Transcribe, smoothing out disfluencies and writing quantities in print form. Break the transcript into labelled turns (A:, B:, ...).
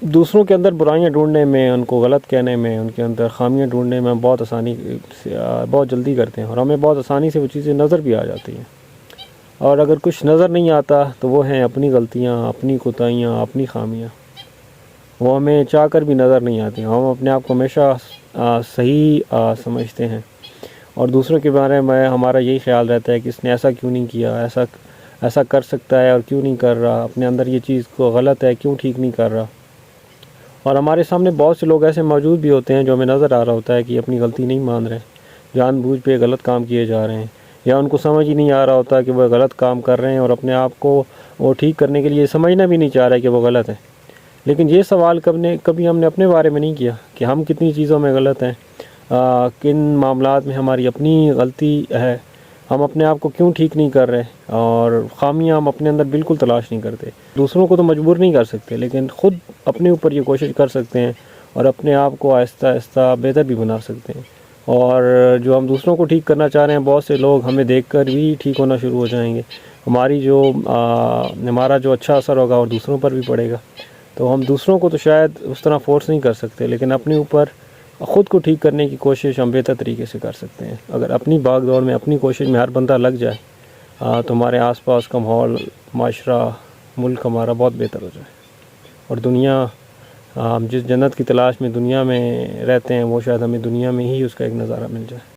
A: دوسروں کے اندر برائیاں ڈھونڈنے میں، ان کو غلط کہنے میں، ان کے اندر خامیاں ڈھونڈنے میں ہم بہت جلدی کرتے ہیں، اور ہمیں بہت آسانی سے وہ چیزیں نظر بھی آ جاتی ہیں۔ اور اگر کچھ نظر نہیں آتا تو وہ ہیں اپنی غلطیاں، اپنی کوتاہیاں، اپنی خامیاں، وہ ہمیں چاہ کر بھی نظر نہیں آتی۔ ہم اپنے آپ کو ہمیشہ صحیح سمجھتے ہیں، اور دوسروں کے بارے میں ہمارا یہی خیال رہتا ہے کہ اس نے ایسا کیوں نہیں کیا، ایسا کر سکتا ہے اور کیوں نہیں کر رہا، اپنے اندر یہ چیز کو غلط ہے کیوں ٹھیک نہیں کر رہا۔ اور ہمارے سامنے بہت سے لوگ ایسے موجود بھی ہوتے ہیں جو ہمیں نظر آ رہا ہوتا ہے کہ اپنی غلطی نہیں مان رہے، جان بوجھ پہ غلط کام کیے جا رہے ہیں، یا ان کو سمجھ ہی نہیں آ رہا ہوتا کہ وہ غلط کام کر رہے ہیں، اور اپنے آپ کو وہ ٹھیک کرنے کے لیے سمجھنا بھی نہیں چاہ رہے کہ وہ غلط ہے۔ لیکن یہ سوال کبھی ہم نے اپنے بارے میں نہیں کیا کہ ہم کتنی چیزوں میں غلط ہیں، کن معاملات میں ہماری اپنی غلطی ہے، ہم اپنے آپ کو کیوں ٹھیک نہیں کر رہے، اور خامیاں ہم اپنے اندر بالکل تلاش نہیں کرتے۔ دوسروں کو تو مجبور نہیں کر سکتے، لیکن خود اپنے اوپر یہ کوشش کر سکتے ہیں، اور اپنے آپ کو آہستہ آہستہ بہتر بھی بنا سکتے ہیں۔ اور جو ہم دوسروں کو ٹھیک کرنا چاہ رہے ہیں، بہت سے لوگ ہمیں دیکھ کر بھی ٹھیک ہونا شروع ہو جائیں گے، ہمارا جو اچھا اثر ہوگا اور دوسروں پر بھی پڑے گا۔ تو ہم دوسروں کو تو شاید اس طرح فورس نہیں کر سکتے، لیکن اپنے اوپر خود کو ٹھیک کرنے کی کوشش ہم بہتر طریقے سے کر سکتے ہیں۔ اگر اپنی باغ دوڑ میں، اپنی کوشش میں ہر بندہ لگ جائے تو ہمارے آس پاس کا ماحول، معاشرہ، ملک ہمارا بہت بہتر ہو جائے، اور دنیا، ہم جس جنت کی تلاش میں دنیا میں رہتے ہیں، وہ شاید ہمیں دنیا میں ہی اس کا ایک نظارہ مل جائے۔